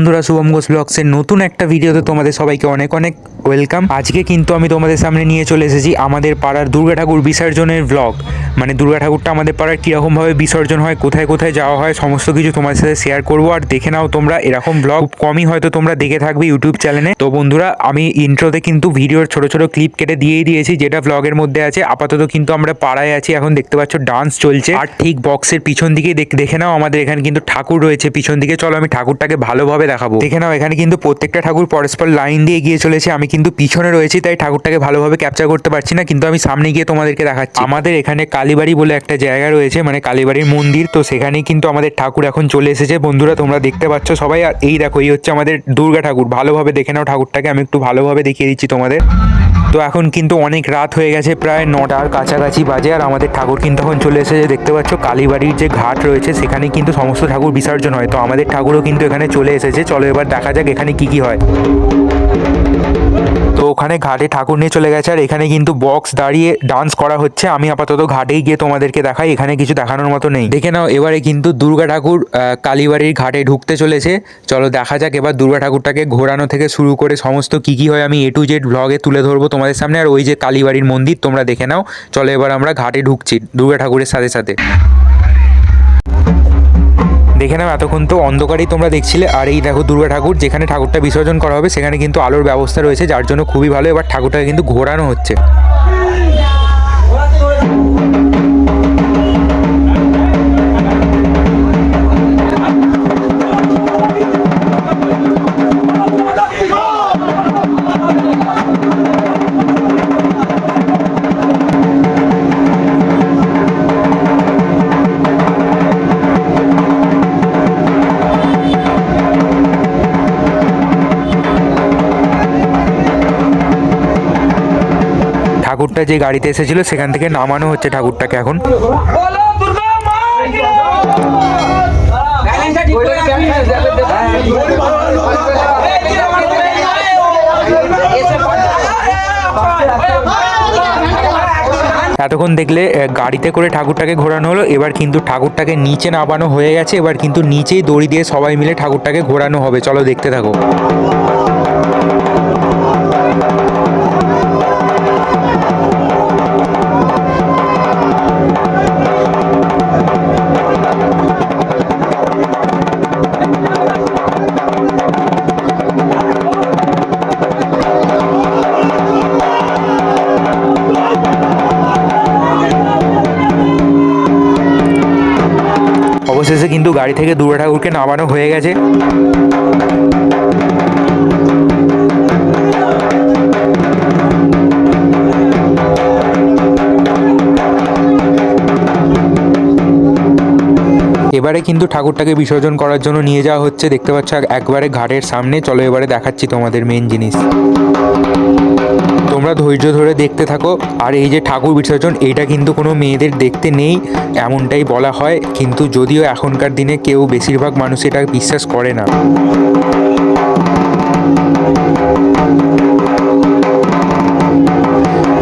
বন্ধুরা, শুভম ঘোষ ব্লগসের নতুন একটা ভিডিওতে তোমাদের সবাইকে অনেক অনেক ওয়েলকাম। আজকে কিন্তু আমি তোমাদের সামনে নিয়ে চলে এসেছি আমাদের পাড়ার দুর্গা ঠাকুর বিসর্জনের ব্লগ। মানে দুর্গা ঠাকুরটা আমাদের পাড়ার কীরকমভাবে বিসর্জন হয়, কোথায় কোথায় যাওয়া হয়, সমস্ত কিছু তোমাদের সাথে শেয়ার করবো। আর দেখে নাও তোমরা, এরকম ব্লগ কমই হয়তো তোমরা দেখে থাকবে ইউটিউব চ্যানেলে। তো বন্ধুরা, আমি ইন্ট্রোতে কিন্তু ভিডিওর ছোট ছোট ক্লিপ কেটে দিয়েই দিয়েছি, যেটা ব্লগের মধ্যে আছে। আপাতত কিন্তু আমরা পাড়ায় আছি, এখন দেখতে পাচ্ছ ডান্স চলছে। আর ঠিক বক্সের পিছন দিকেই দেখে নাও, আমাদের এখানে কিন্তু ঠাকুর রয়েছে পিছন দিকে। চলো আমি ঠাকুরটাকে ভালোভাবে দেখাবো। দেখে নাও, এখানে কিন্তু প্রত্যেকটা ঠাকুর পরস্পর লাইন দিয়ে এগিয়ে চলেছে। আমি কিন্তু পিছনে রয়েছি, তাই ঠাকুরটাকে ভালোভাবে ক্যাপচার করতে পারছি না, কিন্তু আমি সামনে গিয়ে তোমাদেরকে দেখাচ্ছি। আমাদের এখানে কালীবাড়ি বলে একটা জায়গা রয়েছে, মানে কালীবাড়ির মন্দির। তো সেখানেই কিন্তু আমাদের ঠাকুর এখন চলে এসেছে বন্ধুরা, তোমরা দেখতে পাচ্ছ সবাই। আর এই দেখো, এই হচ্ছে আমাদের দুর্গা ঠাকুর। ভালোভাবে দেখে নাও ঠাকুরটাকে, আমি একটু ভালোভাবে দেখিয়ে দিচ্ছি তোমাদের। তো এখন কিন্তু অনেক রাত হয়ে গেছে, প্রায় 9টার কাছাকাছি বাজে। আর আমাদের ঠাকুর কিন্তু এখন চলে এসেছে। দেখতে পাচ্ছ কালীবাড়ির যে ঘাট রয়েছে, সেখানে কিন্তু সমস্ত ঠাকুর বিসর্জন হয়। তো আমাদের ঠাকুরও কিন্তু এখানে চলে এসেছে। চলো এবার দেখা যাক এখানে কি কি হয়। তো ওখানে ঘাটে ঠাকুর নিয়ে চলে গেছে, আর এখানে কিন্তু বক্স দাঁড়িয়ে ডান্স করা হচ্ছে। আমি আপাতত ঘাটেই গিয়ে তোমাদেরকে দেখাই, এখানে কিছু দেখানোর মতো নেই। দেখে নাও, এবারে কিন্তু দুর্গা ঠাকুর কালীবাড়ির ঘাটে ঢুকতে চলেছে। চলো দেখা যাক এবার দুর্গা ঠাকুরটাকে ঘোরানো থেকে শুরু করে সমস্ত কি কি হয় আমি A to Z ব্লগে তুলে ধরবো তোমাদের সামনে। আর ওই যে কালীবাড়ির মন্দির তোমরা দেখে নাও। চলো এবার আমরা ঘাটে ঢুকছি দুর্গা ঠাকুরের সাথে সাথে। দেখে নাও, এতক্ষণ তো অন্ধকারেই তোমরা দেখছিলে। আর এই দেখো দুর্গা ঠাকুর, যেখানে ঠাকুরটা বিসর্জন করা হবে সেখানে কিন্তু আলোর ব্যবস্থা রয়েছে, যার জন্য খুবই ভালো। এবার ঠাকুরটাকে কিন্তু ঘোরানো হচ্ছে। ঠাকুরটা যে গাড়িতে এসেছিল সেখান থেকে নামানো হচ্ছে ঠাকুরটাকে এখন। এতক্ষণ দেখলে গাড়িতে করে ঠাকুরটাকে ঘোরানো হলো, এবার কিন্তু ঠাকুরটাকে নিচে নামানো হয়ে গেছে। এবার কিন্তু নিচেই দড়ি দিয়ে সবাই মিলে ঠাকুরটাকে ঘোরানো হবে। চলো দেখতে থাকো। অবশেষে কিন্তু গাড়ি থেকে দুর্গা ঠাকুরকে নামানো হয়ে গেছে। এবারে কিন্তু ঠাকুরটাকে বিসর্জন করার জন্য নিয়ে যাওয়া হচ্ছে। দেখতে পাচ্ছ একবারে ঘাটের সামনে। চলো এবারে দেখাচ্ছি তোমাদের মেন জিনিস, তোমরা ধৈর্য ধরে দেখতে থাকো। আর এই যে ঠাকুর বিসর্জন, এইটা কিন্তু কোনো মেয়েদের দেখতে নেই এমনটাই বলা হয়, কিন্তু যদিও এখনকার দিনে কেউ, বেশিরভাগ মানুষ এটা বিশ্বাস করে না।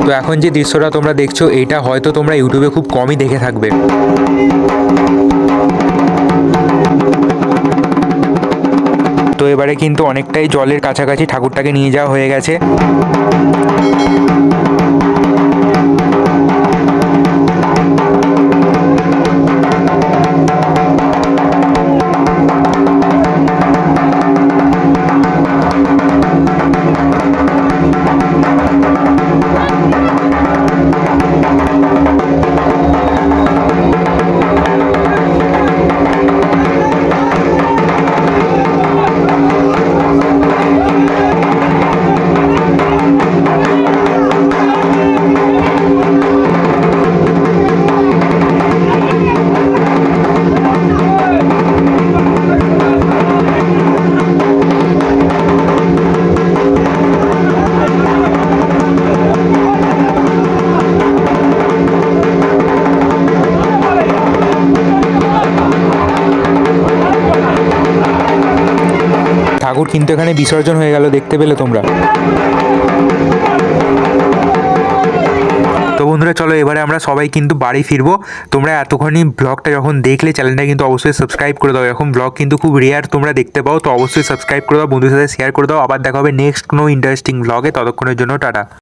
তো এখন যে দৃশ্যটা তোমরা দেখছো, এইটা হয়তো তোমরা ইউটিউবে খুব কমই দেখে থাকবে। তো এবারে কিন্তু অনেকটাই জলের কাছাকাছি ঠাকুরটাকে নিয়ে যাওয়া হয়ে গেছে। ঠাকুর কিন্তু এখানে বিসর্জন হয়ে গেল, দেখতে পেলে তোমরা। তো বন্ধুরা, বন্ধুরা চলো এবারে আমরা সবাই কিন্তু বাড়ি ফিরবো। তোমরা এতক্ষণই ব্লগটা যখন দেখলে চ্যানেলটা কিন্তু অবশ্যই সাবস্ক্রাইব করে দাও। এরকম ব্লগ কিন্তু খুব রেয়ার তোমরা দেখতে পাও, তো অবশ্যই সাবস্ক্রাইব করে দাও, বন্ধুদের সাথে শেয়ার করে দাও। আবার দেখা হবে নেক্সট কোনো ইন্টারেস্টিং ব্লগে, ততক্ষণের জন্য টাটা।